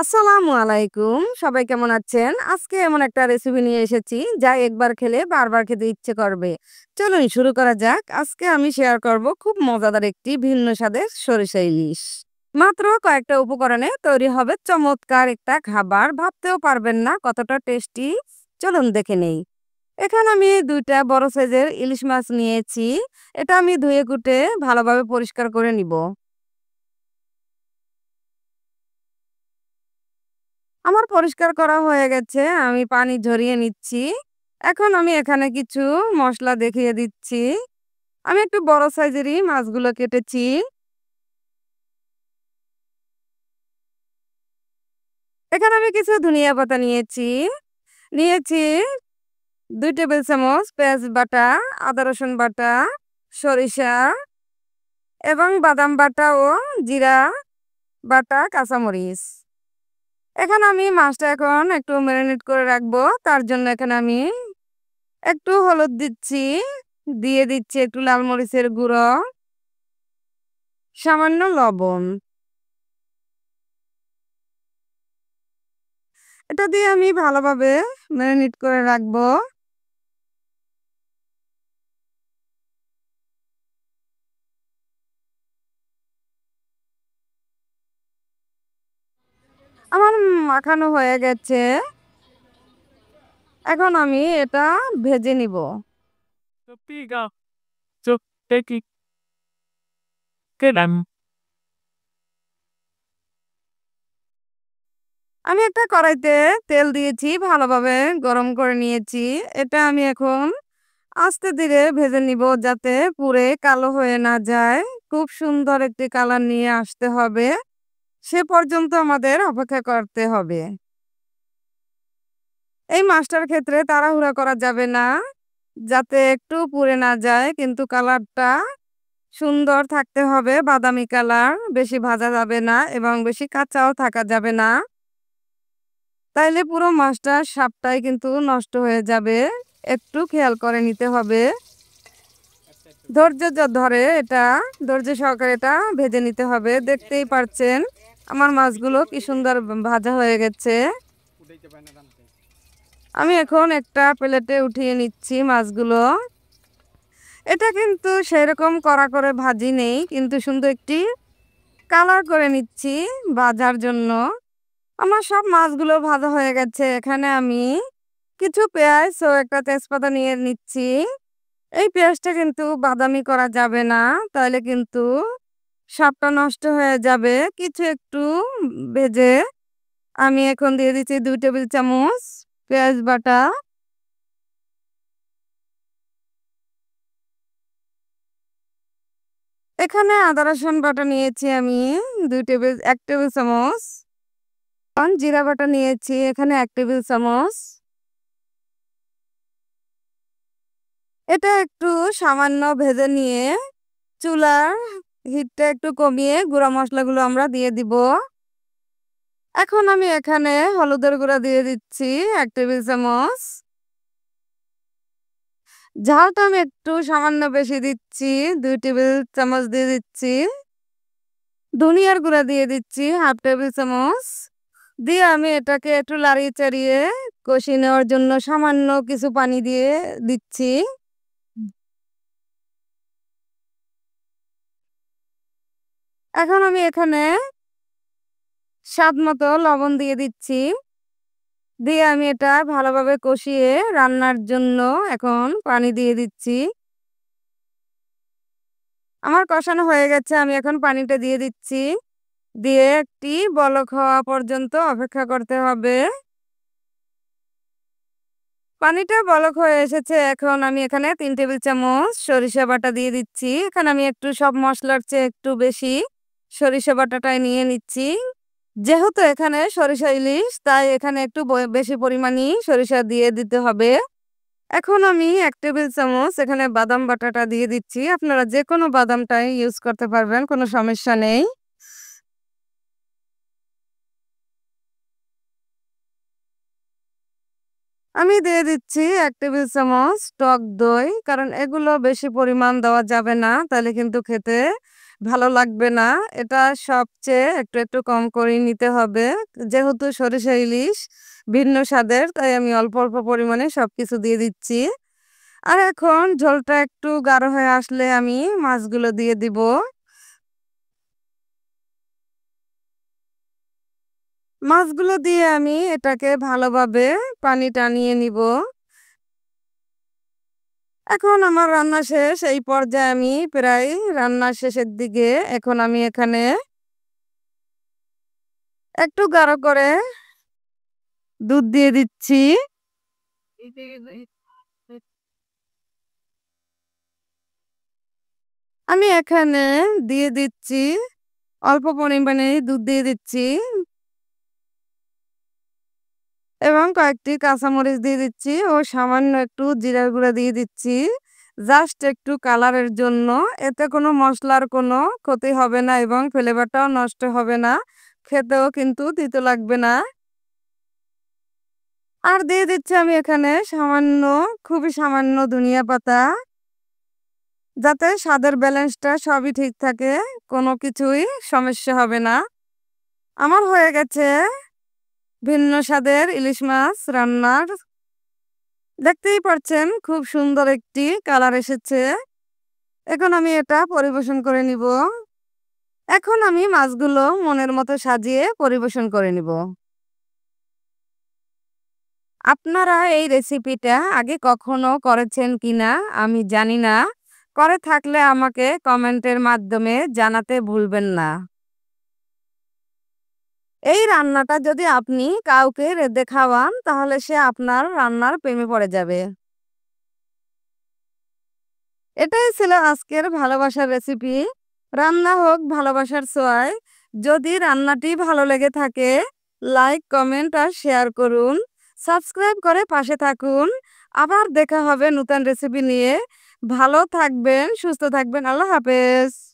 আসসালামু আলাইকুম। সবাই কেমন আছেন? আজকে এমন একটা রেসিপি নিয়ে এসেছি যা একবার খেলে বারবার খেতে ইচ্ছে করবে। চলুন শুরু করা যাক। আজকে আমি শেয়ার করব খুব মজাদার একটি ভিন্ন স্বাদের সরিষা ইলিশ। মাত্র কয়েকটা উপকরণে তৈরি হবে চমৎকার একটা খাবার। ভাবতেও পারবেন না কতটা টেস্টি। চলুন দেখে নেই। এখানে আমি ২ টা বড় সাইজের ইলিশ মাছ নিয়েছি। এটা আমি ধুয়ে কুটে ভালোভাবে পরিষ্কার করে নিব। আমার পরিষ্কার করা হয়ে গেছে। আমি পানি ঝরিয়ে নিচ্ছি। এখন আমি এখানে কিছু মসলা দেখিয়ে দিচ্ছি। আমি একটু বড় সাইজেরই মাছগুলো কেটেছি। এখানে আমি কিছু ধনিয়া পাতা নিয়েছি। নিয়েছি ২ টেবিল চামচ পেঁয়াজ বাটা, আদা রসুন বাটা, সরিষা এবং বাদাম বাটা ও জিরা বাটা, কাঁচামরিচ। এখানে আমি মাছটা এখন একটু মেরিনেট করে রাখবো। তার জন্য এখানে আমি একটু হলুদ দিচ্ছি, দিয়ে দিচ্ছি একটু লাল মরিচের গুঁড়ো, সামান্য লবণ। এটা দিয়ে আমি ভালোভাবে ম্যারিনেট করে রাখবো। আমার মাখানো হয়ে গেছে। এখন আমি এটা ভেজে নিব। Piga, so teki kedam. আমি একটা কড়াইতে তেল দিয়েছি, ভালোভাবে গরম করে নিয়েছি। এটা আমি এখন আস্তে ধীরে ভেজে নিব যাতে পুড়ে কালো হয়ে না যায়। খুব সুন্দর একটি কালার নিয়ে আসতে হবে। সে পর্যন্ত আমাদের অপেক্ষা করতে হবে। এই মাছটার ক্ষেত্রে তাড়াহুড়া করা যাবে না, যাতে একটু পুড়ে না যায়। কিন্তু কালারটা সুন্দর থাকতে হবে, বাদামি কালার। বেশি ভাজা যাবে না এবং বেশি কাঁচাও থাকা যাবে না। তাইলে পুরো মাছটার স্বাদটাই কিন্তু নষ্ট হয়ে যাবে। একটু খেয়াল করে নিতে হবে। ধৈর্য সহকারে এটা ভেজে নিতে হবে। দেখতেই পারছেন আমার মাছগুলো কি সুন্দর ভাজা হয়ে গেছে। আমি এখন একটা প্লেটে উঠিয়ে নিচ্ছি মাছগুলো। এটা কিন্তু সেরকম কড়া করে ভাজি নেই, কিন্তু সুন্দর একটি কালার করে নিচ্ছি ভাজার জন্য। আমার সব মাছগুলো ভাজা হয়ে গেছে। এখানে আমি কিছু পেঁয়াজ ও একটা তেজপাতা নিয়ে নিচ্ছি। এই পেঁয়াজটা কিন্তু বাদামি করা যাবে না, তাহলে কিন্তু স্বাদটা নষ্ট হয়ে যাবে। কিছু একটু ভেজে আমি এখন দিয়ে দিচ্ছি ২ টেবিল চামচ পেঁয়াজ বাটা। এখানে আদা রসুন বাটা নিয়েছি আমি ১ টেবিল চামচ। জিরা বাটা নিয়েছি এখানে ১ টেবিল চামচ। এটা একটু সামান্য ভেজে নিয়ে চুলার হিটটা একটু কমিয়ে গুঁড়া মশলাগুলো আমরা দিয়ে দিব। এখন আমি এখানে হলুদের গুঁড়া দিয়ে দিচ্ছি ১ টেবিল চামচ। ঝালটা আমি একটু সামান্য বেশি দিচ্ছি, ২ টেবিল চামচ দিয়ে দিচ্ছি। ধনিয়ার গুঁড়া দিয়ে দিচ্ছি ১/২ টেবিল চামচ। দিয়ে আমি এটাকে একটু লাড়িয়ে চাড়িয়ে কষিয়ে নেওয়ার জন্য সামান্য কিছু পানি দিয়ে দিচ্ছি। এখন আমি এখানে স্বাদ মতো লবণ দিয়ে দিচ্ছি। দিয়ে আমি এটা ভালোভাবে কষিয়ে রান্নার জন্য এখন পানি দিয়ে দিচ্ছি। আমার কষানো হয়ে গেছে। আমি এখন পানিটা দিয়ে দিচ্ছি। দিয়ে একটি বলক হওয়া পর্যন্ত অপেক্ষা করতে হবে। পানিটা বলক হয়ে এসেছে। এখন আমি এখানে ৩ টেবিল চামচ সরিষা বাটা দিয়ে দিচ্ছি। এখানে আমি একটু সব মসলার চেয়ে একটু বেশি সরিষা বাটাটাই নিয়ে নিচ্ছি। যেহেতু এখানে সরিষা ইলিশ, তাই এখানে একটু বেশি পরিমাণই সরিষা দিয়ে দিতে হবে। এখন আমি ১ টেবিল চামচ এখানে বাদাম বাটাটা দিয়ে দিচ্ছি। আপনারা যেকোনো বাদামটাই ইউজ করতে পারবেন, কোনো সমস্যা নেই। আমি দিয়ে দিচ্ছি ১ টেবিল চামচ টক দই। কারণ এগুলো বেশি পরিমাণ দেওয়া যাবে না, তাহলে কিন্তু খেতে ভালো লাগবে না। এটা সবচেয়ে একটু একটু কম করে নিতে হবে। যেহেতু সরিষা ইলিশ ভিন্ন স্বাদের, তাই আমি অল্প অল্প পরিমাণে সবকিছু দিয়ে দিচ্ছি। আর এখন ঝোলটা একটু গাঢ় হয়ে আসলে আমি মাছগুলো দিয়ে দিব। মাছগুলো দিয়ে আমি এটাকে ভালোভাবে পানি টানিয়ে নিব। এখন আমার রান্না শেষ। এই পর্যায়ে আমি প্রায় রান্নার শেষের দিকে। এখন আমি এখানে একটু গাঢ় করে দুধ দিয়ে দিচ্ছি। আমি এখানে দিয়ে দিচ্ছি অল্প পরিমাণে দুধ দিয়ে দিচ্ছি এবং কয়েকটি কাঁচামরিচ দিয়ে দিচ্ছি ও সামান্য একটু জিরার গুঁড়া দিয়ে দিচ্ছি, জাস্ট একটু কালারের জন্য। এতে কোনো মশলার কোনো ক্ষতি হবে না এবং ফ্লেভারটাও নষ্ট হবে না, খেতেও কিন্তু তিতো লাগবে না। আর দিয়ে দিচ্ছি আমি এখানে সামান্য, খুবই সামান্য ধনিয়া পাতা, যাতে স্বাদের ব্যালেন্সটা সবই ঠিক থাকে, কোনো কিছুই সমস্যা হবে না। আমার হয়ে গেছে ভিন্ন স্বাদের ইলিশ মাছ রান্নার। দেখতেই পাচ্ছেন খুব সুন্দর একটি কালার এসেছে। এখন আমি এটা পরিবেশন করে নিব। এখন আমি মাছগুলো মনের মতো সাজিয়ে পরিবেশন করে নিব। আপনারা এই রেসিপিটা আগে কখনো করেছেন কিনা আমি জানি না। করে থাকলে আমাকে কমেন্টের মাধ্যমে জানাতে ভুলবেন না। এই রান্নাটা যদি আপনি কাউকে রেঁধে খাওয়ান, তাহলে সে আপনার রান্নার প্রেমে পড়ে যাবে। এটাই ছিল আজকের ভালোবাসার রেসিপি। রান্না হোক ভালোবাসার ছোঁয়ায়। যদি রান্নাটি ভালো লেগে থাকে, লাইক, কমেন্ট আর শেয়ার করুন। সাবস্ক্রাইব করে পাশে থাকুন। আবার দেখা হবে নতুন রেসিপি নিয়ে। ভালো থাকবেন, সুস্থ থাকবেন। আল্লাহ হাফেজ।